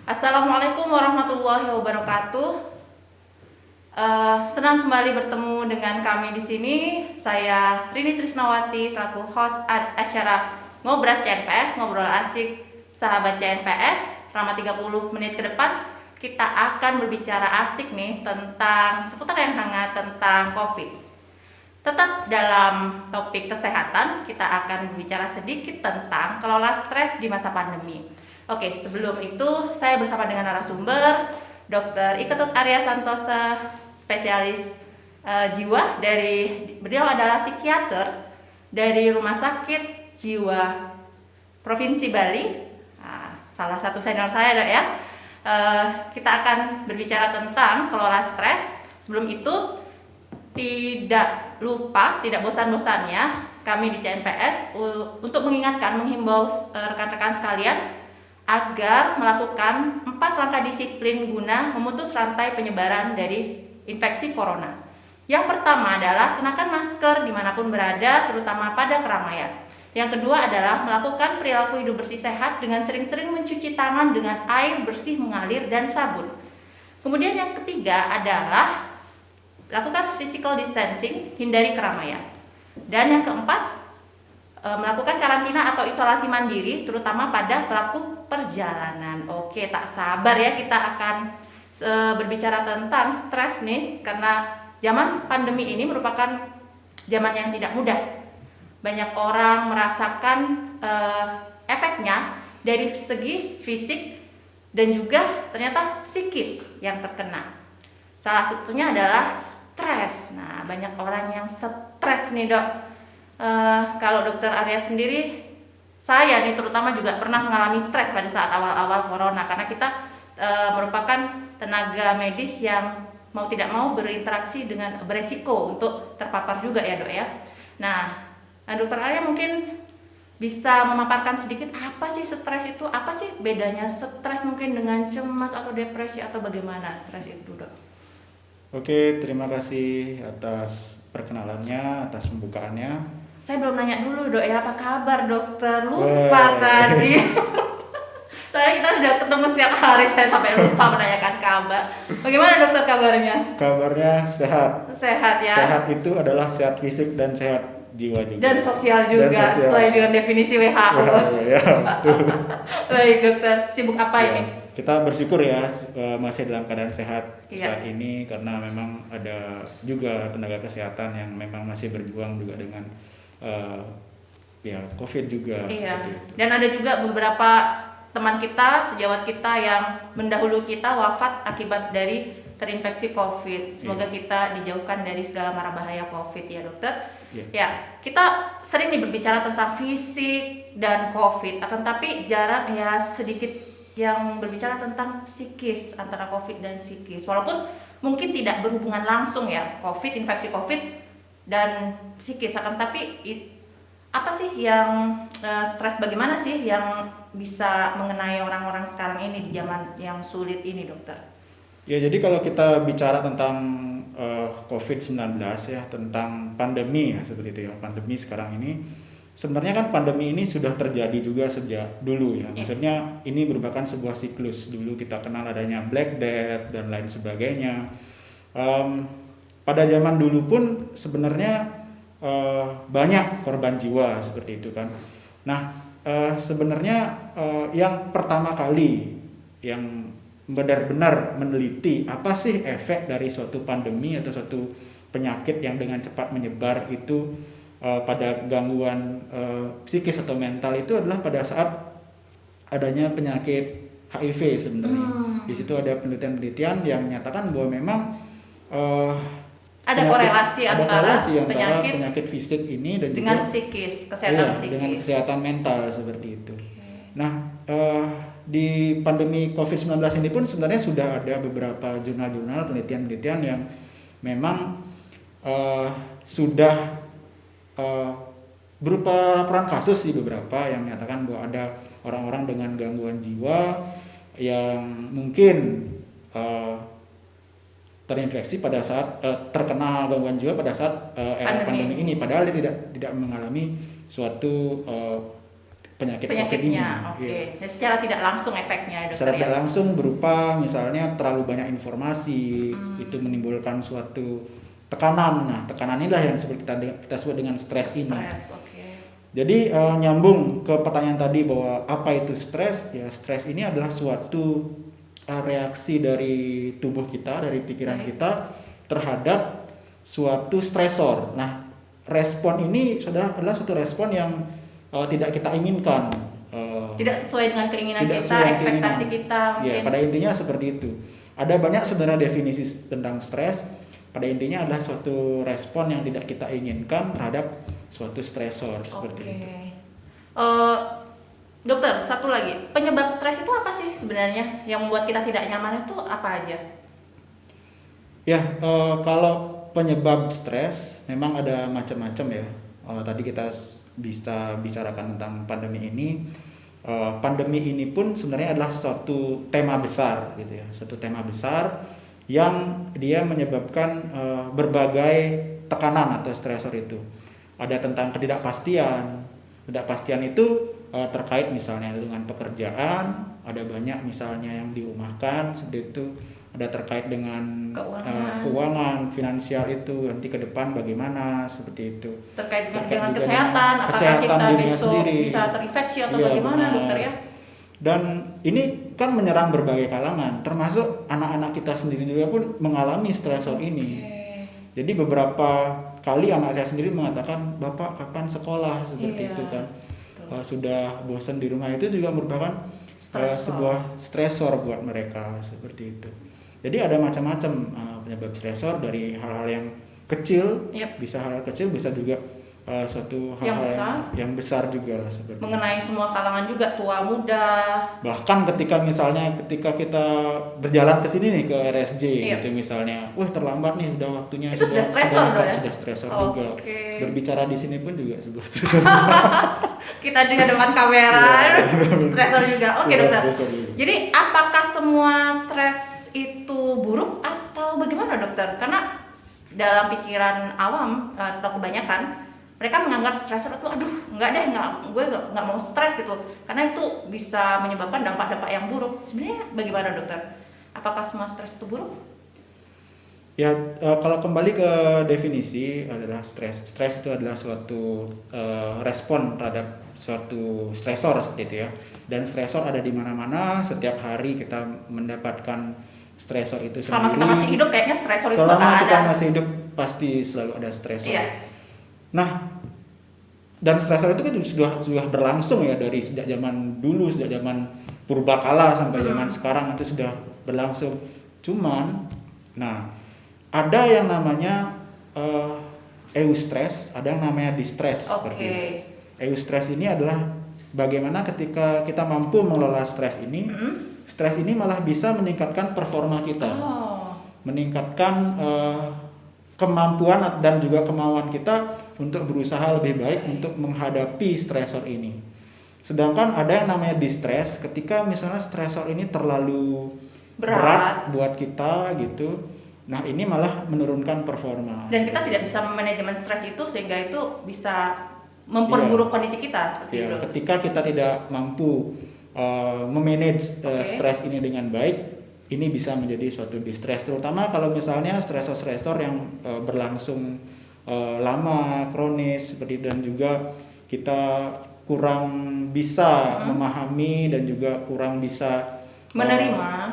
Assalamualaikum warahmatullahi wabarakatuh. Senang kembali bertemu dengan kami di sini. Saya Rini Trisnawati selaku host acara Ngobras CNPS, ngobrol asik sahabat CNPS. Selama 30 menit ke depan kita akan berbicara asik nih tentang seputar yang hangat tentang COVID. Tetap dalam topik kesehatan, kita akan berbicara sedikit tentang kelola stres di masa pandemi. Oke, sebelum itu saya bersama dengan narasumber Dr. Iketut Arya Santosa, spesialis jiwa beliau adalah psikiater dari Rumah Sakit Jiwa Provinsi Bali. Nah, salah satu senior saya, Dok ya. Kita akan berbicara tentang kelola stres. Sebelum itu, tidak lupa, tidak bosan-bosannya kami di CNPS untuk mengingatkan, menghimbau rekan-rekan sekalian agar melakukan 4 langkah disiplin guna memutus rantai penyebaran dari infeksi corona. Yang pertama adalah kenakan masker dimanapun berada, terutama pada keramaian. Yang kedua adalah melakukan perilaku hidup bersih sehat dengan sering-sering mencuci tangan dengan air bersih mengalir dan sabun. Kemudian yang ketiga adalah lakukan physical distancing, hindari keramaian. Dan yang keempat, melakukan karantina atau isolasi mandiri terutama pada pelaku perjalanan. Oke, tak sabar ya kita akan berbicara tentang stres nih, karena zaman pandemi ini merupakan zaman yang tidak mudah. Banyak orang merasakan efeknya dari segi fisik dan juga ternyata psikis yang terkena. Salah satunya adalah stres. Nah, banyak orang yang stres nih, Dok. Kalau Dokter Arya sendiri, saya nih terutama juga pernah mengalami stres pada saat awal-awal corona, karena kita merupakan tenaga medis yang mau tidak mau berinteraksi dengan beresiko untuk terpapar juga ya, Dok ya. Nah, Dokter Arya mungkin bisa memaparkan sedikit apa sih stres itu, apa sih bedanya stres mungkin dengan cemas atau depresi, atau bagaimana stres itu, Dok? Oke, terima kasih atas perkenalannya, atas pembukaannya. Saya belum nanya dulu, Dok ya, apa kabar dokter? Lupa tadi. Soalnya kita sudah ketemu setiap hari, saya sampai lupa menanyakan kabar. Bagaimana dokter kabarnya? Kabarnya sehat. Sehat ya. Sehat itu adalah sehat fisik dan sehat jiwa juga. Dan sosial juga, dan sosial. Sesuai dengan definisi WHO. Ya, betul. Baik dokter, sibuk apa ya, ini? Kita bersyukur ya masih dalam keadaan sehat ya. Saat ini, karena memang ada juga tenaga kesehatan yang memang masih berjuang juga dengan ya COVID juga. Iya. Seperti itu. Dan ada juga beberapa teman kita, sejawat kita yang mendahulu kita wafat akibat dari terinfeksi COVID. Semoga kita dijauhkan dari segala mara bahaya COVID ya, dokter. Ya, kita sering nih berbicara tentang fisik dan COVID, akan tapi jarang ya sedikit yang berbicara tentang psikis, antara COVID dan psikis. Walaupun mungkin tidak berhubungan langsung ya, COVID, infeksi COVID dan psikis, akan tapi apa sih yang stres, bagaimana sih yang bisa mengenai orang-orang sekarang ini di zaman yang sulit ini, dokter? Ya, jadi kalau kita bicara tentang COVID-19 ya, tentang pandemi ya, seperti itu ya, pandemi sekarang ini, sebenarnya kan pandemi ini sudah terjadi juga sejak dulu ya. Maksudnya ini merupakan sebuah siklus. Dulu kita kenal adanya Black Death dan lain sebagainya. Pada zaman dulu pun sebenarnya banyak korban jiwa seperti itu kan. Nah, sebenarnya yang pertama kali yang benar-benar meneliti apa sih efek dari suatu pandemi atau suatu penyakit yang dengan cepat menyebar itu pada gangguan psikis atau mental, itu adalah pada saat adanya penyakit HIV sebenarnya. Di situ ada penelitian-penelitian yang menyatakan bahwa memang ada korelasi antara penyakit fisik ini dan dengan juga psikis, kesehatan psikis, dengan kesehatan mental seperti itu. Nah, di pandemi COVID-19 ini pun sebenarnya sudah ada beberapa jurnal-jurnal penelitian-penelitian yang memang sudah berupa laporan kasus sih, beberapa yang menyatakan bahwa ada orang-orang dengan gangguan jiwa yang mungkin terinfeksi pada saat terkena gangguan jiwa pada saat era pandemi ini, padahal dia tidak mengalami suatu penyakit COVID ini. penyakitnya. Oke. Iya. Dan secara tidak langsung efeknya dokter Secara tidak ya. langsung berupa misalnya terlalu banyak informasi, itu menimbulkan suatu tekanan. Nah, tekanan inilah yang seperti kita sebut dengan stres ini. Stres, oke. Jadi nyambung ke pertanyaan tadi bahwa apa itu stres? Ya, stres ini adalah suatu reaksi dari tubuh kita, dari pikiran Baik. kita terhadap suatu stresor. Nah, respon ini adalah suatu respon yang tidak kita inginkan. Tidak sesuai dengan keinginan Tidak kita, sesuai ekspektasi keinginan. kita mungkin. Ya, pada intinya seperti itu. Ada banyak sebenarnya definisi tentang stres. Pada intinya adalah suatu respon yang tidak kita inginkan terhadap suatu stresor seperti Oke. itu. Dokter, satu lagi, penyebab stres itu apa sih sebenarnya? Yang membuat kita tidak nyaman itu apa aja? Ya, kalau penyebab stres memang ada macam-macam ya. Tadi kita bisa bicarakan tentang pandemi ini. Pandemi ini pun sebenarnya adalah suatu tema besar gitu ya, suatu tema besar yang dia menyebabkan berbagai tekanan atau stresor itu. Ada tentang ketidakpastian. Ketidakpastian itu terkait misalnya dengan pekerjaan, ada banyak misalnya yang dirumahkan seperti itu. Ada terkait dengan keuangan, finansial itu nanti ke depan bagaimana seperti itu. Terkait dengan juga kesehatan, apakah kesehatan kita dirinya besok sendiri. bisa terinfeksi atau Iya, bagaimana benar. dokter ya? Dan ini kan menyerang berbagai kalangan, termasuk anak-anak kita sendiri juga pun mengalami stresor ini. Jadi beberapa kali anak saya sendiri mengatakan, "Bapak kapan sekolah?" seperti Iya, itu kan. betul. Sudah bosan di rumah, itu juga merupakan sebuah stresor buat mereka seperti itu. Jadi ada macam-macam penyebab stresor, dari hal-hal yang kecil, Yap. bisa hal-hal kecil, bisa juga suatu Yang hal-hal yang besar juga lah seperti itu. Mengenai semua kalangan juga, tua muda. Bahkan ketika kita berjalan ke sini nih ke RSJ Iya. gitu misalnya, wah terlambat nih, udah waktunya, Itu sudah stresor dong ya? sudah stresor Oke. juga. Berbicara di sini pun juga sebuah stresor. Kita di depan kamera, Iya. stresor juga. Oke Iya, dokter. stresor juga. Jadi apakah semua stres itu buruk atau bagaimana dokter? Karena dalam pikiran awam atau kebanyakan mereka menganggap stresor itu aduh gue nggak mau stres gitu karena itu bisa menyebabkan dampak-dampak yang buruk. Sebenarnya bagaimana dokter? Apakah semua stres itu buruk? Ya, kalau kembali ke definisi adalah stres. Stres itu adalah suatu respon terhadap suatu stresor seperti itu ya. Dan stresor ada di mana-mana. Setiap hari kita mendapatkan stresor itu Selama sendiri. kita masih hidup kayaknya stresor itu Selama bakal kita ada. masih hidup pasti selalu ada stresor. Iya. Nah, dan stresor itu kan sudah berlangsung ya dari sejak zaman dulu, sejak zaman purbakala sampai zaman sekarang itu sudah berlangsung. Cuman, nah ada yang namanya eustress, ada yang namanya distress seperti itu. Eustress ini adalah bagaimana ketika kita mampu mengelola stres ini, stres ini malah bisa meningkatkan performa kita, meningkatkan kemampuan dan juga kemauan kita untuk berusaha lebih baik untuk menghadapi stresor ini. Sedangkan ada yang namanya distress, ketika misalnya stresor ini terlalu berat buat kita gitu. Nah, ini malah menurunkan performa. Dan kita tidak bisa manajemen stres itu sehingga itu bisa memperburuk kondisi kita seperti itu. Ketika kita tidak mampu memanage stres ini dengan baik, ini bisa menjadi suatu distress, terutama kalau misalnya stresor-stresor yang berlangsung lama, kronis seperti, dan juga kita kurang bisa memahami dan juga kurang bisa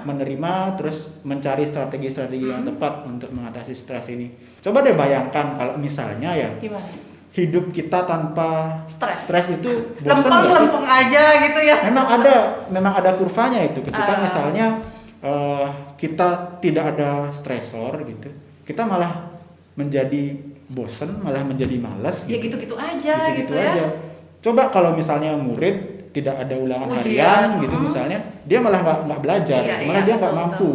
menerima terus mencari strategi-strategi yang tepat untuk mengatasi stres ini. Coba deh bayangkan kalau misalnya ya Gimana? hidup kita tanpa stres itu bosan nggak sih? Lempeng aja gitu ya. Memang ada kurvanya itu. Ketika misalnya kita tidak ada stresor gitu, kita malah menjadi bosan, malah menjadi malas. Ya gitu-gitu aja gitu ya. aja. Coba kalau misalnya murid tidak ada ulangan Ujian, harian gitu misalnya, dia malah nggak belajar, malah dia nggak betul, mampu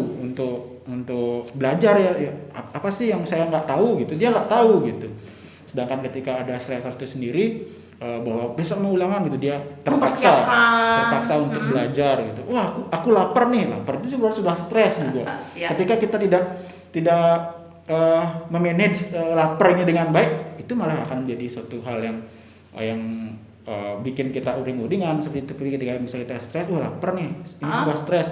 untuk belajar ya, apa sih yang saya nggak tahu gitu, dia nggak tahu gitu. Sedangkan ketika ada stresor itu sendiri, bahwa besok mau ulangan gitu, dia terpaksa untuk belajar gitu. Wah, aku lapar itu juga sudah stres juga. Ketika kita tidak memanage lapar ini dengan baik, itu malah akan menjadi suatu hal yang bikin kita uring-uringan seperti itu. Ketika misalnya kita stres, lapar nih, ini sebuah stres.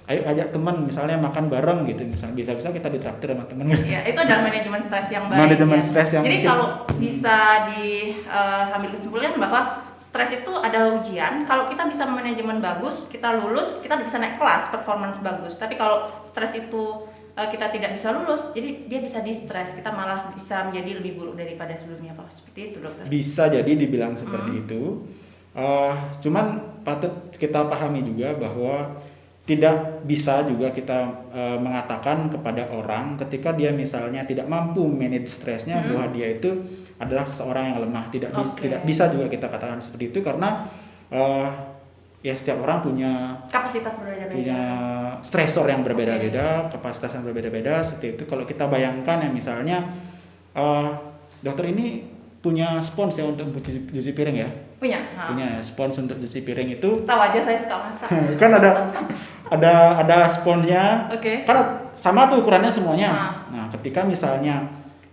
Ayo ajak teman misalnya makan bareng gitu, misalnya bisa-bisa kita ditraktir sama teman. Ya, itu adalah manajemen stres yang baik. Manajemen ya. stres yang Jadi mungkin, kalau bisa diambil kesimpulan bahwa stres itu adalah ujian. Kalau kita bisa manajemen bagus, kita lulus, kita bisa naik kelas, performance bagus. Tapi kalau stres itu kita tidak bisa lulus, jadi dia bisa di-stres, kita malah bisa menjadi lebih buruk daripada sebelumnya, Pak. Seperti itu, dokter. bisa jadi dibilang seperti itu. Cuman patut kita pahami juga bahwa tidak bisa juga kita mengatakan kepada orang ketika dia misalnya tidak mampu manage stresnya bahwa dia itu adalah seseorang yang lemah. Tidak bisa juga kita katakan seperti itu, karena ya setiap orang punya Kapasitas berbeda-beda. punya stresor yang berbeda-beda, kapasitas yang berbeda-beda seperti itu. Kalau kita bayangkan ya misalnya dokter ini punya spons ya untuk cuci piring ya. Punya spons untuk cuci piring itu. Tahu aja saya suka masak. Kan ada sponsnya. Kan sama tuh ukurannya semuanya. Nah, ketika misalnya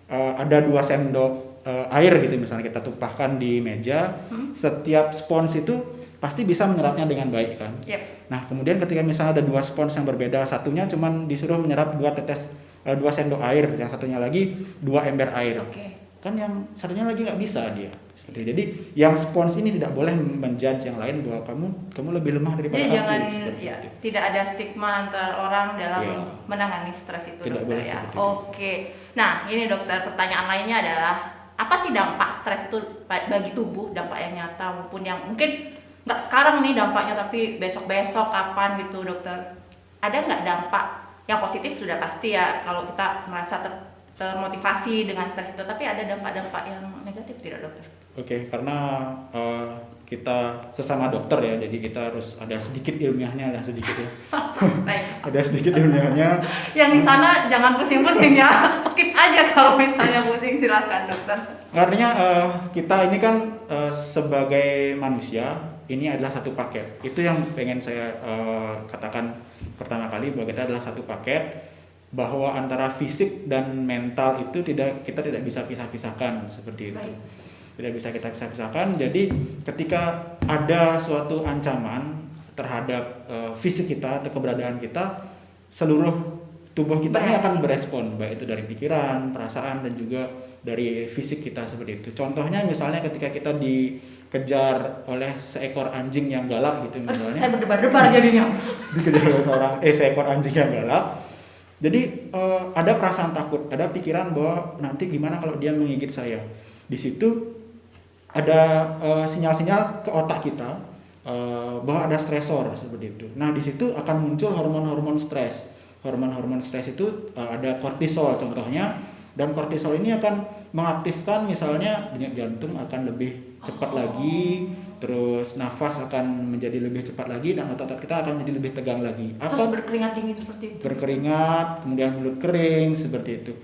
ada 2 sendok air gitu misalnya kita tumpahkan di meja, setiap spons itu pasti bisa menyerapnya dengan baik kan. Nah, kemudian ketika misalnya ada 2 spons yang berbeda, satunya cuman disuruh menyerap 2 sendok air, yang satunya lagi 2 ember air. Kan yang satunya lagi nggak bisa dia. Seperti itu. Jadi yang spons ini tidak boleh menjudge yang lain bahwa kamu lebih lemah daripada aku. Jangan tidak ada stigma antar orang dalam menangani stres itu, tidak dokter boleh ya. Oke. Nah, ini dokter, pertanyaan lainnya adalah apa sih dampak stres itu bagi tubuh, dampak yang nyata maupun yang mungkin nggak sekarang nih dampaknya, tapi besok-besok kapan gitu, dokter? Ada nggak dampak yang positif? Sudah pasti ya kalau kita merasa termotivasi dengan stres itu, tapi ada dampak-dampak yang negatif tidak, dokter? Oke, karena kita sesama dokter ya, jadi kita harus ada sedikit ilmiahnya lah, sedikit ya. Baik. Ada sedikit ilmiahnya. Yang di sana jangan pusing-pusing ya, skip aja kalau misalnya pusing, silakan dokter. Artinya kita ini kan sebagai manusia ini adalah satu paket. Itu yang pengen saya katakan pertama kali, bahwa kita adalah satu paket, bahwa antara fisik dan mental itu kita tidak bisa pisah-pisahkan seperti itu. Tidak bisa kita pisah-pisahkan. Jadi ketika ada suatu ancaman terhadap fisik kita atau keberadaan kita, seluruh tubuh kita ini akan berespon, baik itu dari pikiran, perasaan, dan juga dari fisik kita seperti itu. Contohnya misalnya ketika kita dikejar oleh seekor anjing yang galak gitu misalnya. Saya berdebar-debar jadinya. Dikejar oleh seekor anjing yang galak. Jadi ada perasaan takut, ada pikiran bahwa nanti gimana kalau dia menggigit saya. Di situ ada sinyal-sinyal ke otak kita bahwa ada stresor seperti itu. Nah, di situ akan muncul hormon-hormon stres. Hormon-hormon stres itu ada kortisol contohnya, dan kortisol ini akan mengaktifkan misalnya denyut jantung akan lebih cepat lagi, terus nafas akan menjadi lebih cepat lagi, dan otot kita akan menjadi lebih tegang lagi. Terus berkeringat dingin seperti itu. Berkeringat, kemudian mulut kering seperti itu.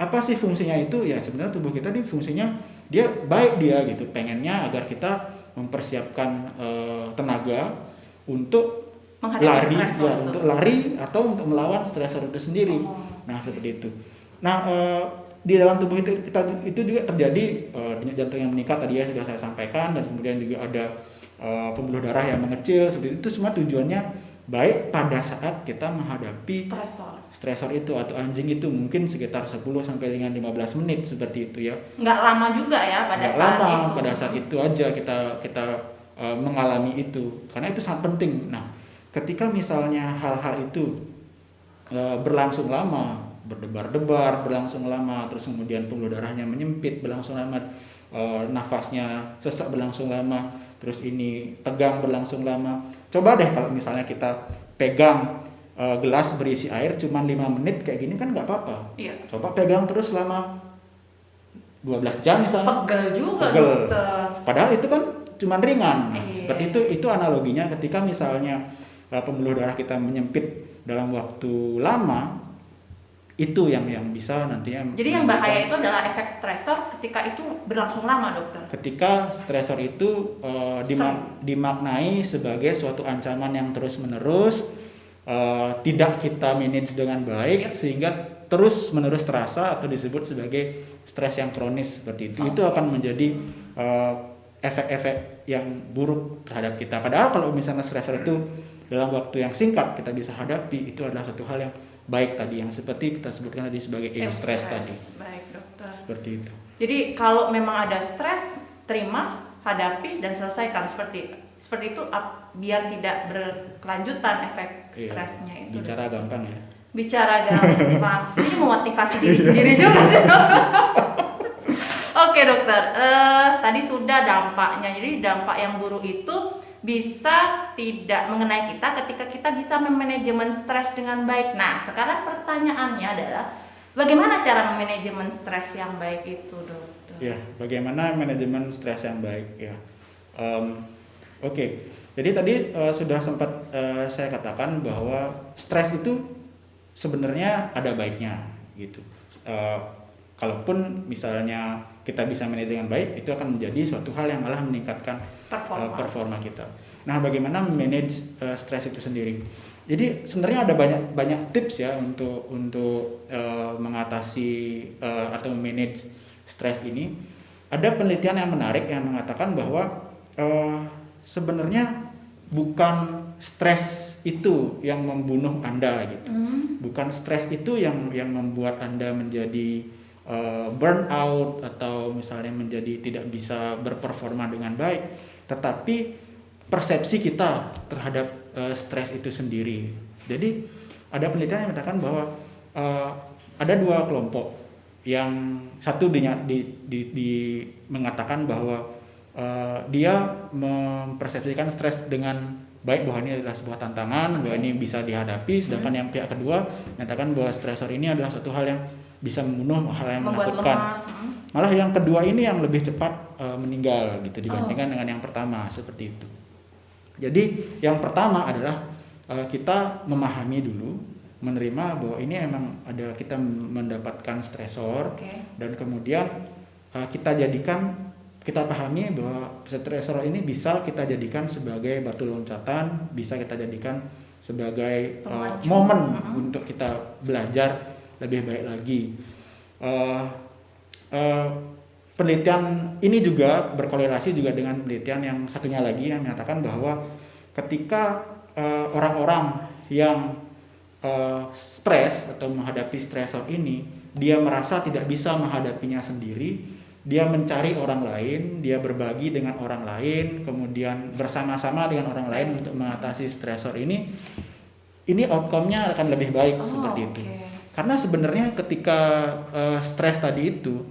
Apa sih fungsinya itu? Ya sebenarnya tubuh kita nih fungsinya dia baik dia gitu, pengennya agar kita mempersiapkan tenaga untuk lari ya, untuk lari atau untuk melawan stresor itu sendiri. Nah, seperti itu. Nah, di dalam tubuh itu juga terjadi denyut jantung yang meningkat tadi ya, sudah saya sampaikan, dan kemudian juga ada pembuluh darah yang mengecil. Seperti itu semua tujuannya baik pada saat kita menghadapi stresor itu atau anjing itu, mungkin sekitar 10 sampai dengan 15 menit seperti itu ya. Nggak lama juga ya pada saat itu aja kita mengalami itu, karena itu sangat penting. Nah, ketika misalnya hal-hal itu berlangsung lama, berdebar-debar berlangsung lama, terus kemudian pembuluh darahnya menyempit berlangsung lama, nafasnya sesak berlangsung lama, terus ini tegang berlangsung lama. Coba deh kalau misalnya kita pegang gelas berisi air cuma 5 menit kayak gini kan nggak apa-apa. Coba pegang terus selama 12 jam misalnya. Pegel juga. Padahal itu kan cuma ringan. Nah, seperti itu analoginya ketika misalnya pembuluh darah kita menyempit dalam waktu lama, itu yang bisa nantinya. Jadi yang bahaya itu adalah efek stresor ketika itu berlangsung lama, dokter. Ketika stresor itu dimaknai sebagai suatu ancaman yang terus-menerus, tidak kita manage dengan baik, sehingga terus-menerus terasa atau disebut sebagai stres yang kronis seperti itu. Itu akan menjadi efek-efek yang buruk terhadap kita. Padahal kalau misalnya stresor itu dalam waktu yang singkat kita bisa hadapi, itu adalah satu hal yang baik tadi, yang seperti kita sebutkan tadi sebagai eustress tadi. Baik dokter. Seperti itu. Jadi kalau memang ada stres, terima, hadapi dan selesaikan seperti itu biar tidak berkelanjutan efek stresnya itu. Bicara gampang ya. Bicara gampang. Ini memotivasi diri sendiri juga sih. Oke dokter, tadi sudah dampaknya. Jadi dampak yang buruk itu bisa tidak mengenai kita ketika kita bisa memanajemen stres dengan baik. Nah, sekarang pertanyaannya adalah bagaimana cara memanajemen stres yang baik itu, dokter? Ya, bagaimana manajemen stres yang baik ya. Oke. Jadi tadi sudah sempat saya katakan bahwa stres itu sebenarnya ada baiknya gitu. Kalaupun misalnya kita bisa manage dengan baik, itu akan menjadi suatu hal yang malah meningkatkan performa kita. Nah, bagaimana manage stres itu sendiri? Jadi sebenarnya ada banyak tips ya untuk mengatasi atau manage stres ini. Ada penelitian yang menarik yang mengatakan bahwa sebenarnya bukan stres itu yang membunuh Anda gitu. Bukan stres itu yang membuat Anda menjadi burnout atau misalnya menjadi tidak bisa berperforma dengan baik, tetapi persepsi kita terhadap stres itu sendiri. Jadi ada penelitian yang mengatakan bahwa ada dua kelompok, yang satu mengatakan bahwa dia mempersepsikan stres dengan baik, bahwa ini adalah sebuah tantangan, bahwa ini bisa dihadapi, sedangkan yang pihak kedua menyatakan bahwa stresor ini adalah suatu hal yang bisa membunuh, hal yang menakutkan. Malah yang kedua ini yang lebih cepat meninggal gitu dibandingkan dengan yang pertama, seperti itu. Jadi yang pertama adalah kita memahami dulu, menerima bahwa ini emang ada, kita mendapatkan stresor, dan kemudian kita pahami bahwa stresor ini bisa kita jadikan sebagai batu loncatan, bisa kita jadikan sebagai momen untuk kita belajar lebih baik lagi. Penelitian ini juga berkorelasi juga dengan penelitian yang satunya lagi yang menyatakan bahwa ketika orang-orang yang stres atau menghadapi stresor ini, dia merasa tidak bisa menghadapinya sendiri, dia mencari orang lain, dia berbagi dengan orang lain, kemudian bersama-sama dengan orang lain untuk mengatasi stresor ini outcome-nya akan lebih baik seperti itu. Karena sebenarnya ketika stres tadi itu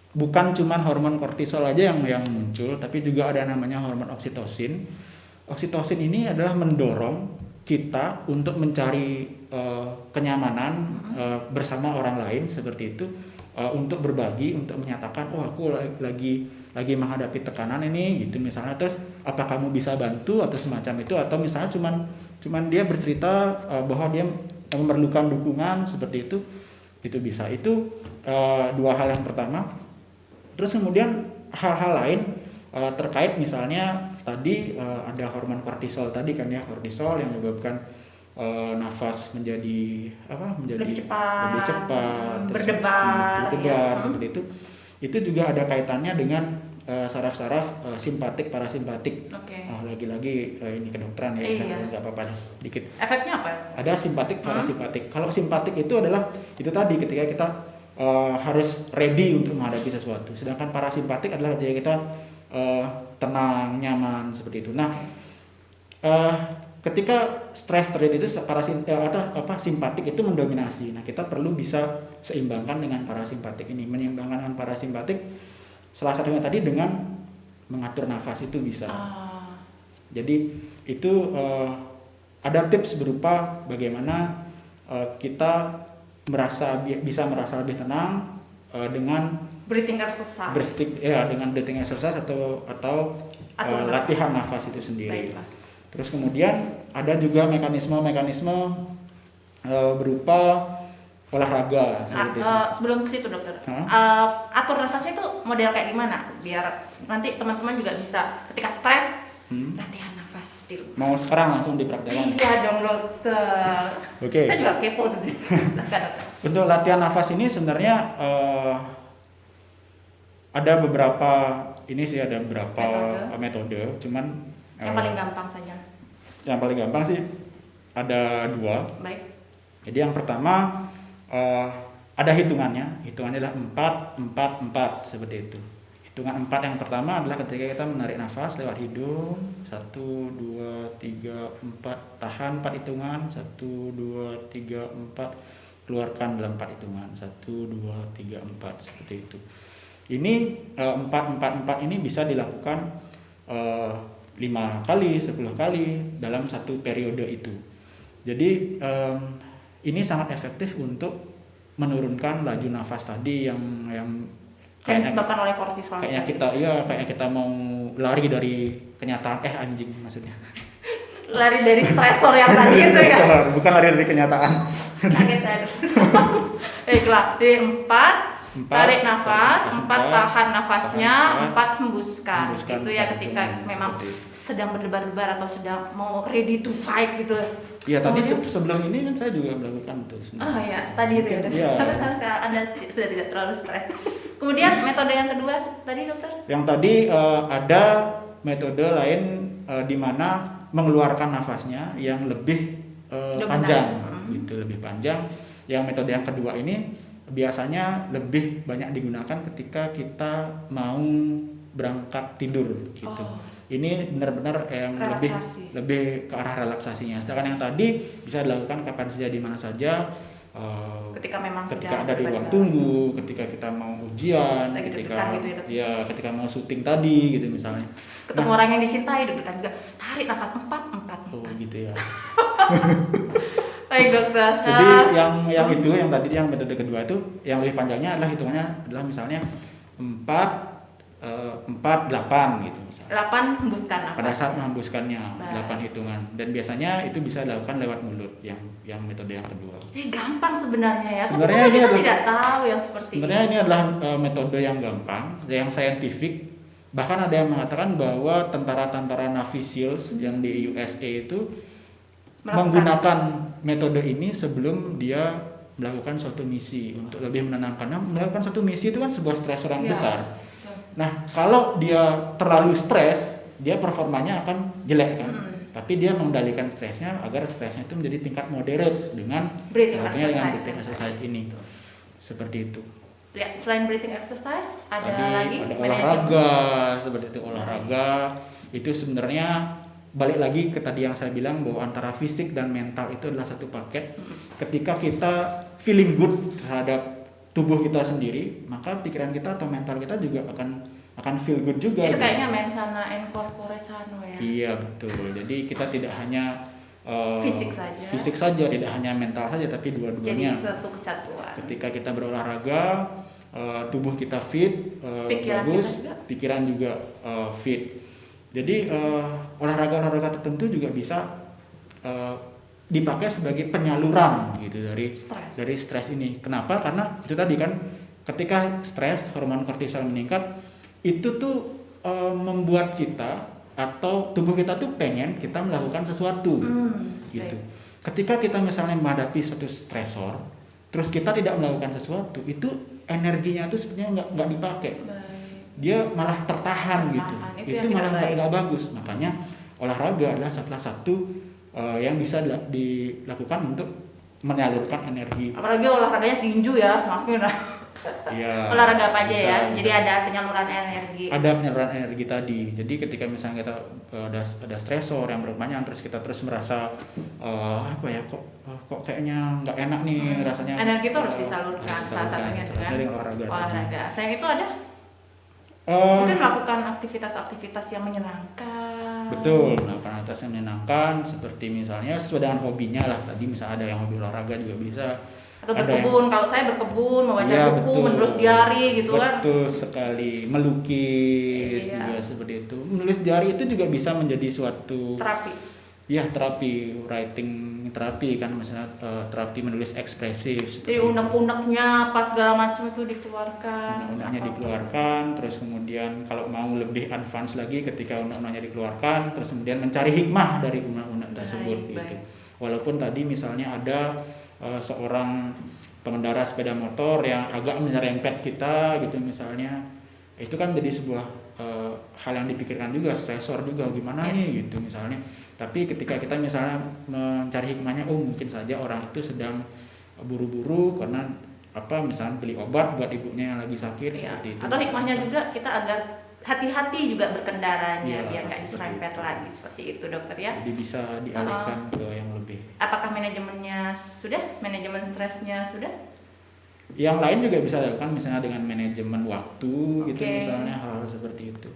bukan cuma hormon kortisol aja yang muncul, tapi juga ada namanya hormon oksitosin. Oksitosin ini adalah mendorong kita untuk mencari kenyamanan bersama orang lain seperti itu, untuk berbagi, untuk menyatakan, oh aku lagi menghadapi tekanan ini gitu misalnya, terus apa kamu bisa bantu atau semacam itu, atau misalnya cuman dia bercerita bahwa dia memerlukan dukungan seperti itu bisa. Itu dua hal yang pertama. Terus kemudian hal-hal lain terkait misalnya tadi ada hormon kortisol tadi kan ya, kortisol yang menyebabkan nafas menjadi lebih cepat berdebar seperti itu. Itu juga ada kaitannya dengan saraf-saraf simpatik parasimpatik. Lagi-lagi ini kedokteran ya, nggak apa-apa dikit. Efeknya apa? Ada simpatik parasimpatik. Kalau simpatik itu adalah itu tadi ketika kita harus ready untuk menghadapi sesuatu. Sedangkan parasimpatik adalah ketika kita tenang, nyaman seperti itu. Nah, ketika stres terjadi itu simpatik itu mendominasi. Nah, kita perlu bisa seimbangkan dengan parasimpatik ini. Menyeimbangkan dengan parasimpatik salah satunya tadi dengan mengatur nafas itu bisa. Jadi itu ada tips berupa bagaimana kita bisa merasa lebih tenang dengan breathing exercise. Dengan breathing exercise atau latihan nafas itu sendiri. Baiklah. Terus kemudian ada juga mekanisme berupa olahraga. Sebelum ke situ dokter, atur nafasnya itu model kayak gimana? Biar nanti teman-teman juga bisa ketika stres latihan nafas di rumah. Mau sekarang langsung dipraktekkan? Iya dong dokter. Oke. Saya juga kepo sebenarnya. Untuk latihan nafas ini sebenarnya ada beberapa ini sih ada beberapa metode, cuman yang paling gampang saja. Yang paling gampang sih ada 2. Baik. Jadi yang pertama ada hitungannya adalah 4, 4, 4 seperti itu. Hitungan 4 yang pertama adalah ketika kita menarik nafas lewat hidung, 1, 2, 3, 4, tahan 4 hitungan, 1, 2, 3, 4, keluarkan dalam 4 hitungan, 1, 2, 3, 4 seperti itu. Ini 4, 4, 4 ini bisa dilakukan 5 kali, 10 kali dalam satu periode itu. Jadi ini sangat efektif untuk menurunkan laju nafas tadi yang disebabkan oleh kortisol. Kayaknya kita mau lari dari kenyataan maksudnya. Lari dari stresor yang tadi itu ya. Bukan lari dari kenyataan. Kaget saya. Baiklah, di 4 tarik nafas, 4 tahan nafasnya, 4 hembuskan. Itu ya ketika memang sedang berdebar-debar atau sedang mau ready to fight gitu. Iya, tadi sebelum ini kan saya juga melakukan itu sebenarnya. Oh iya, tadi itu ya. Tapi sekarang Anda sudah tidak terlalu stres. Kemudian metode yang kedua tadi dokter? Yang tadi ada metode lain di mana mengeluarkan nafasnya yang lebih panjang, gitu, lebih panjang. Yang metode yang kedua ini biasanya lebih banyak digunakan ketika kita mau berangkat tidur, gitu. Ini benar-benar yang lebih ke arah relaksasinya. Sedangkan yang tadi bisa dilakukan kapan saja, di mana saja. Ketika ada di ruang tunggu, ketika kita mau ujian, ketika gitu ya, ketika mau syuting tadi gitu misalnya. Ketemu orang yang dicintai deg-degan juga. Tarik nafas 4. Oh gitu ya. Baik dokter. Jadi yang itu yang tadi yang metode kedua itu yang lebih panjangnya adalah hitungannya adalah misalnya 4 8 gitu misalnya. 8 hembuskan apa? Pada saat menghembuskannya 8 hitungan, dan biasanya itu bisa dilakukan lewat mulut yang metode yang kedua. Gampang sebenarnya ya. Sebenarnya tapi kita tidak tahu yang seperti sebenarnya ini adalah metode yang gampang, yang saintifik. Bahkan ada yang mengatakan bahwa tentara-tentara Navy SEALs yang di USA itu menggunakan metode ini sebelum dia melakukan suatu misi untuk lebih menenangkan. Melakukan suatu misi itu kan sebuah stresor yang besar. Nah, kalau dia terlalu stres, dia performanya akan jelek kan. Tapi dia mengendalikan stresnya agar stresnya itu menjadi tingkat moderate dengan breathing exercise ini. Seperti itu. Ya, selain breathing exercise ada olahraga, seperti itu. Olahraga itu sebenarnya balik lagi ke tadi yang saya bilang bahwa antara fisik dan mental itu adalah satu paket. Ketika kita feeling good terhadap tubuh kita sendiri, maka pikiran kita atau mental kita juga akan feel good juga. Itu kayaknya mens sana in corpore sano ya. Iya betul. Jadi kita tidak hanya fisik saja, tidak hanya mental saja, tapi dua-duanya. Jadi satu kesatuan. Ketika kita berolahraga, tubuh kita fit, bagus, pikiran juga fit. Jadi olahraga tertentu juga bisa dipakai sebagai penyaluran gitu dari stres ini. Kenapa? Karena itu tadi kan ketika stres, hormon kortisol meningkat, itu tuh membuat kita atau tubuh kita tuh pengen kita melakukan sesuatu gitu. Ketika kita misalnya menghadapi suatu stresor, terus kita tidak melakukan sesuatu, itu energinya tuh sebenarnya nggak dipakai. Dia malah tertahan gitu. Itu malah nggak bagus. Makanya olahraga adalah salah satu yang bisa dilakukan untuk menyalurkan energi. Apalagi olahraganya tinju ya, semakin ya, olahraga apa aja ya. Jadi ada penyaluran energi. Ada penyaluran energi tadi. Jadi ketika misalnya kita ada stresor yang berkepanjangan, terus kita terus merasa kok kayaknya nggak enak nih rasanya. Energi itu harus disalurkan. Salah satunya dengan olahraga. Selain itu ada mungkin melakukan aktivitas-aktivitas yang menyenangkan. Betul, melakukan aktivitas yang menyenangkan seperti misalnya sesuai dengan hobinya lah. Tadi misalnya ada yang hobi olahraga juga bisa. Atau berkebun, kalau saya berkebun, membaca buku, menulis diary gitu kan. Betul sekali, melukis juga seperti itu. Menulis diary itu juga bisa menjadi suatu terapi. Ya, terapi, writing terapi kan, misalnya terapi menulis ekspresif. Jadi unek-uneknya pas segala macam itu dikeluarkan. Unek-uneknya dikeluarkan, terus kemudian kalau mau lebih advance lagi ketika unek-uneknya dikeluarkan, terus kemudian mencari hikmah dari unek-unek tersebut gitu. Walaupun tadi misalnya ada seorang pengendara sepeda motor yang agak menyerempet kita gitu misalnya, itu kan jadi sebuah hal yang dipikirkan juga, stresor juga gimana Ya. nih gitu misalnya. Tapi ketika kita misalnya mencari hikmahnya, mungkin saja orang itu sedang buru-buru karena misalnya beli obat buat ibunya yang lagi sakit, Ya. seperti itu. Atau hikmahnya juga kita agar hati-hati juga berkendaranya, Ya, biar nggak seperti diserempet itu. lagi, seperti itu dokter ya. Jadi bisa dialihkan ke yang lebih. Apakah manajemennya sudah? Manajemen stresnya sudah? Yang lain juga bisa dilakukan misalnya dengan manajemen waktu gitu, Oke. misalnya hal-hal seperti itu.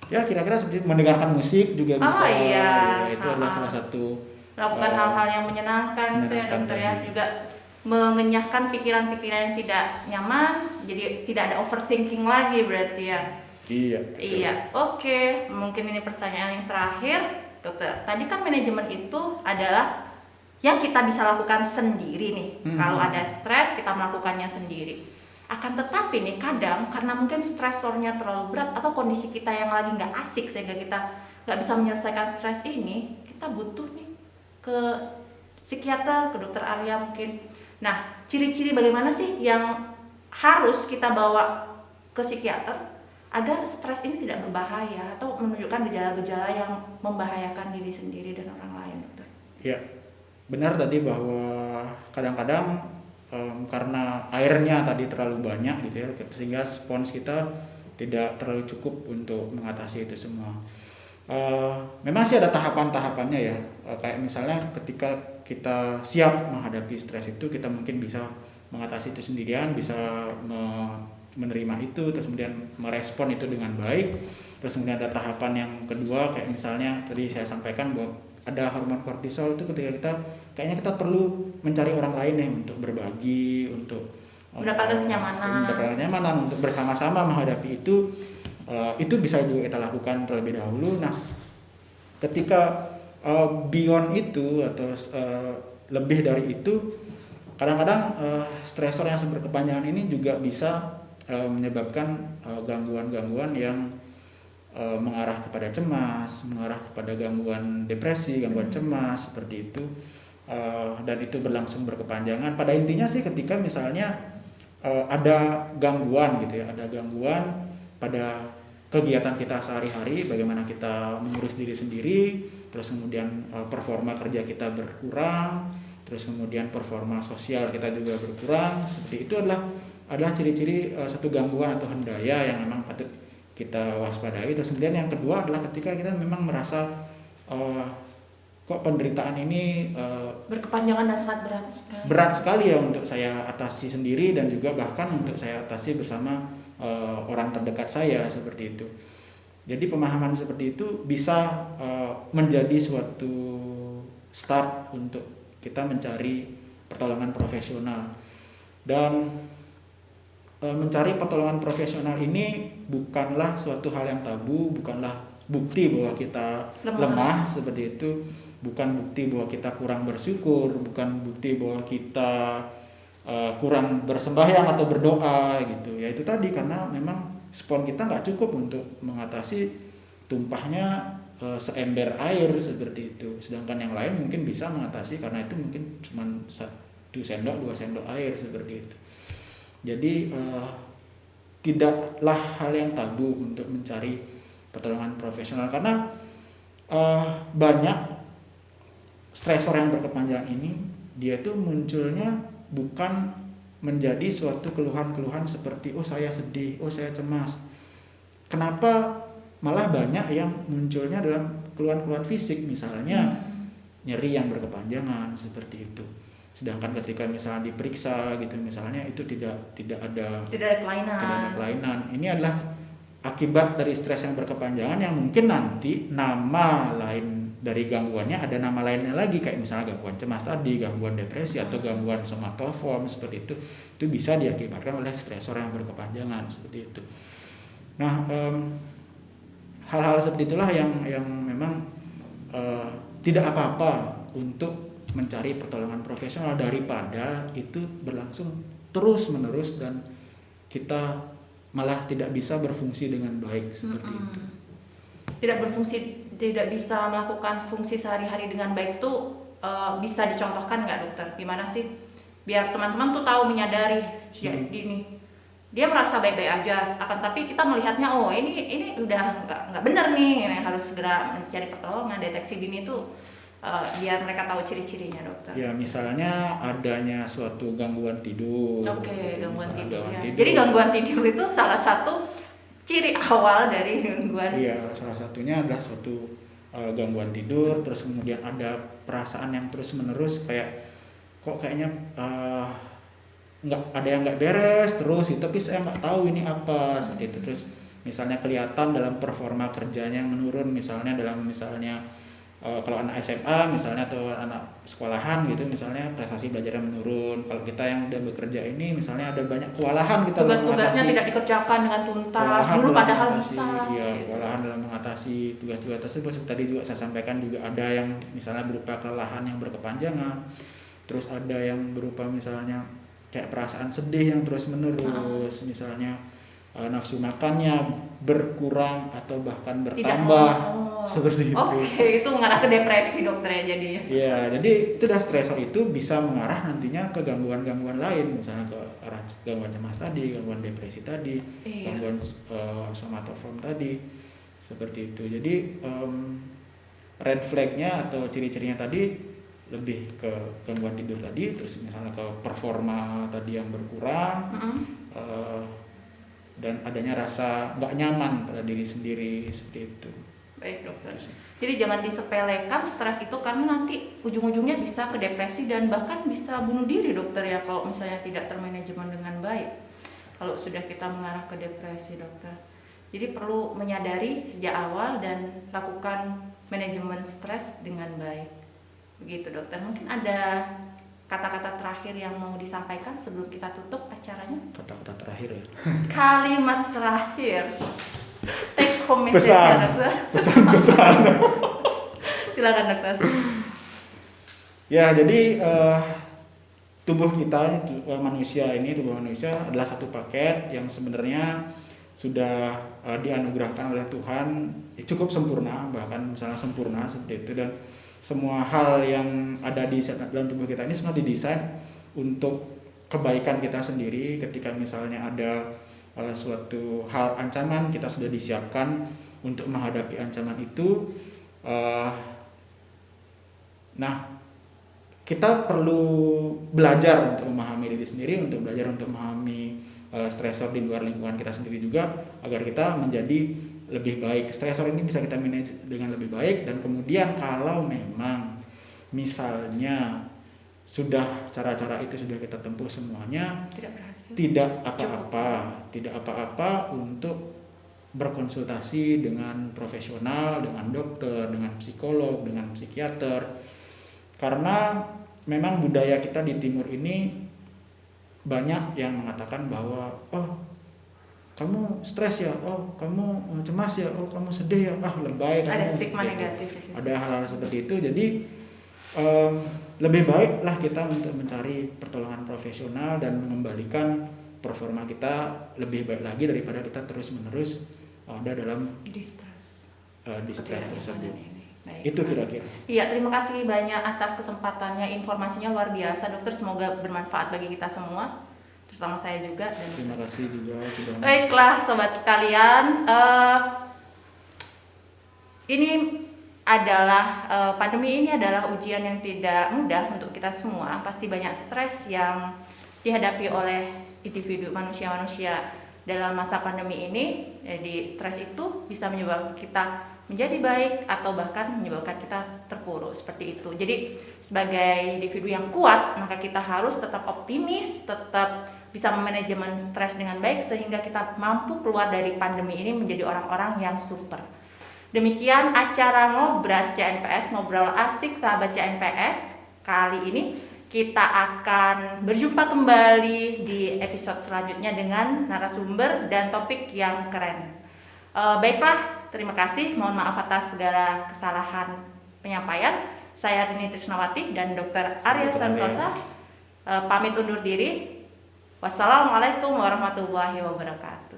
Ya kira-kira seperti mendengarkan musik juga bisa. Iya. Ya, itu adalah salah satu Lakukan hal-hal yang menyenangkan itu ya menyenangkan dokter ya. tadi. Juga mengenyahkan pikiran-pikiran yang tidak nyaman, jadi tidak ada overthinking lagi berarti ya. Iya. betul. Iya, oke. Mungkin ini pertanyaan yang terakhir, dokter. Tadi kan manajemen itu adalah yang kita bisa lakukan sendiri nih. Kalau ada stres, kita melakukannya sendiri. Akan tetapi nih, kadang karena mungkin stresornya terlalu berat atau kondisi kita yang lagi nggak asik sehingga kita nggak bisa menyelesaikan stres ini, kita butuh nih ke psikiater, ke dokter Arya mungkin. Nah, ciri-ciri bagaimana sih yang harus kita bawa ke psikiater agar stres ini tidak berbahaya atau menunjukkan gejala-gejala yang membahayakan diri sendiri dan orang lain, dokter? Ya, benar tadi bahwa kadang-kadang karena airnya tadi terlalu banyak gitu ya, sehingga spons kita tidak terlalu cukup untuk mengatasi itu semua. Memang sih ada tahapan-tahapannya ya, kayak misalnya ketika kita siap menghadapi stres itu, kita mungkin bisa mengatasi itu sendirian, bisa menerima itu, terus kemudian merespon itu dengan baik. Terus kemudian ada tahapan yang kedua, kayak misalnya tadi saya sampaikan bahwa ada hormon kortisol itu ketika kayaknya kita perlu mencari orang lain nih untuk berbagi, untuk Mendapatkan kenyamanan, untuk bersama-sama menghadapi itu bisa juga kita lakukan terlebih dahulu. Nah, ketika beyond itu atau lebih dari itu, kadang-kadang stresor yang berkepanjangan ini juga bisa menyebabkan gangguan-gangguan yang mengarah kepada cemas, mengarah kepada gangguan depresi, gangguan cemas seperti itu, dan itu berlangsung berkepanjangan. Pada intinya sih ketika misalnya ada gangguan gitu ya, ada gangguan pada kegiatan kita sehari-hari, bagaimana kita mengurus diri sendiri, terus kemudian performa kerja kita berkurang, terus kemudian performa sosial kita juga berkurang, seperti itu adalah ciri-ciri satu gangguan atau hendaya yang memang patut kita waspadai. Terus kemudian yang kedua adalah ketika kita memang merasa kok penderitaan ini berkepanjangan dan sangat berat sekali ya untuk saya atasi sendiri, dan juga bahkan untuk saya atasi bersama orang terdekat saya, seperti itu. Jadi pemahaman seperti itu bisa menjadi suatu start untuk kita mencari pertolongan profesional. Dan mencari pertolongan profesional ini bukanlah suatu hal yang tabu, bukanlah bukti bahwa kita lemah seperti itu, bukan bukti bahwa kita kurang bersyukur, bukan bukti bahwa kita kurang bersembahyang atau berdoa gitu. Ya itu tadi, karena memang spon kita nggak cukup untuk mengatasi tumpahnya seember air seperti itu. Sedangkan yang lain mungkin bisa mengatasi karena itu mungkin cuma 1 sendok 2 sendok air seperti itu. Jadi tidaklah hal yang tabu untuk mencari pertolongan profesional, karena banyak stresor yang berkepanjangan ini dia tuh munculnya bukan menjadi suatu keluhan-keluhan seperti saya sedih, saya cemas. Kenapa malah banyak yang munculnya dalam keluhan-keluhan fisik, misalnya nyeri yang berkepanjangan seperti itu. Sedangkan ketika misalnya diperiksa gitu misalnya, itu tidak ada kelainan. Ini adalah akibat dari stres yang berkepanjangan yang mungkin nanti nama lain dari gangguannya ada nama lainnya lagi, kayak misalnya gangguan cemas tadi, gangguan depresi, atau gangguan somatoform seperti itu bisa diakibatkan oleh stresor yang berkepanjangan seperti itu. Nah, hal-hal seperti itulah yang memang tidak apa-apa untuk mencari pertolongan profesional, daripada itu berlangsung terus-menerus dan kita malah tidak bisa berfungsi dengan baik seperti itu. Tidak bisa melakukan fungsi sehari-hari dengan baik tuh bisa dicontohkan nggak dokter? Gimana sih biar teman-teman tuh tahu, menyadari sejak dini dia merasa baik-baik aja, akan tapi kita melihatnya oh ini udah nggak benar nih, harus segera mencari pertolongan. Deteksi dini itu biar mereka tahu ciri-cirinya, dokter. Ya misalnya adanya suatu gangguan tidur. Oke, gitu, gangguan misalnya tidur ya. tidur. Jadi gangguan tidur itu salah satu ciri awal dari gangguan. Iya, salah satunya adalah suatu gangguan tidur, terus kemudian ada perasaan yang terus menerus kayak kok kayaknya nggak ada yang nggak beres terus, tapi saya nggak tahu ini apa seperti itu. Terus misalnya kelihatan dalam performa kerjanya yang menurun, misalnya kalau anak SMA misalnya atau anak sekolahan gitu, misalnya prestasi belajarnya menurun. Kalau kita yang udah bekerja ini misalnya ada banyak kewalahan kita tugas-tugasnya tidak dikerjakan dengan tuntas dulu padahal bisa. Iya, kewalahan dalam mengatasi tugas-tugas tersebut. Seperti tadi juga saya sampaikan, juga ada yang misalnya berupa kelelahan yang berkepanjangan, terus ada yang berupa misalnya kayak perasaan sedih yang terus menerus, misalnya nafsu makannya berkurang atau bahkan bertambah, seperti itu. Oke, itu mengarah ke depresi, dokter ya jadinya. Iya, jadi itu dah, stresor itu bisa mengarah nantinya ke gangguan-gangguan lain, misalnya ke arah gangguan cemas tadi, gangguan depresi tadi, gangguan somatoform tadi, seperti itu. Jadi red flag-nya atau ciri-cirinya tadi lebih ke gangguan tidur tadi, terus misalnya ke performa tadi yang berkurang, dan adanya rasa nggak nyaman pada diri sendiri, seperti itu. Baik, dokter. Jadi jangan disepelekan stres itu, karena nanti ujung-ujungnya bisa ke depresi dan bahkan bisa bunuh diri, dokter ya, kalau misalnya tidak termanajemen dengan baik. Kalau sudah kita mengarah ke depresi, dokter. Jadi perlu menyadari sejak awal dan lakukan manajemen stres dengan baik. Begitu, dokter. Mungkin ada kata-kata terakhir yang mau disampaikan sebelum kita tutup acaranya? Kata-kata terakhir ya? Kalimat terakhir. Take home message ya, dokter. Pesan-pesan. Silakan, dokter. Ya, jadi tubuh kita, tubuh manusia adalah satu paket yang sebenarnya sudah dianugerahkan oleh Tuhan, cukup sempurna, bahkan misalnya sempurna seperti itu. Dan semua hal yang ada di dalam tubuh kita ini semua didesain untuk kebaikan kita sendiri. Ketika misalnya ada suatu hal ancaman, kita sudah disiapkan untuk menghadapi ancaman itu. Nah, kita perlu belajar untuk memahami diri sendiri, untuk belajar untuk memahami stresor di luar lingkungan kita sendiri juga, agar kita menjadi lebih baik. Stresor ini bisa kita manage dengan lebih baik. Dan kemudian kalau memang misalnya sudah cara-cara itu sudah kita tempuh semuanya, tidak berhasil, tidak apa-apa untuk berkonsultasi dengan profesional, dengan dokter, dengan psikolog, dengan psikiater. Karena memang budaya kita di timur ini banyak yang mengatakan bahwa kamu stres ya, kamu cemas ya, kamu sedih ya, lebay. Ada stigma negatif di situ. Ada hal-hal seperti itu. Jadi lebih baiklah kita untuk mencari pertolongan profesional dan mengembalikan performa kita lebih baik lagi daripada kita terus-menerus ada dalam distress tersebut. Baik. Itu kira-kira. Iya, terima kasih banyak atas kesempatannya, informasinya luar biasa, dokter. Semoga bermanfaat bagi kita semua, terutama saya juga. Dan terima kasih juga. Baiklah, sobat sekalian, ini adalah pandemi ini adalah ujian yang tidak mudah untuk kita semua. Pasti banyak stres yang dihadapi oleh individu manusia-manusia dalam masa pandemi ini. Jadi stres itu bisa menyebabkan kita menjadi baik atau bahkan menyebabkan kita terpuruk, seperti itu. Jadi sebagai individu yang kuat, maka kita harus tetap optimis, tetap bisa memanajemen stres dengan baik sehingga kita mampu keluar dari pandemi ini menjadi orang-orang yang super. Demikian acara Ngobras CNPS, ngobrol asik sahabat CNPS. Kali ini kita akan berjumpa kembali di episode selanjutnya dengan narasumber dan topik yang keren. Baiklah, terima kasih. Mohon maaf atas segala kesalahan penyampaian. Saya Rini Trisnawati dan Dr. Arya Santosa pamit undur diri. Wassalamualaikum warahmatullahi wabarakatuh.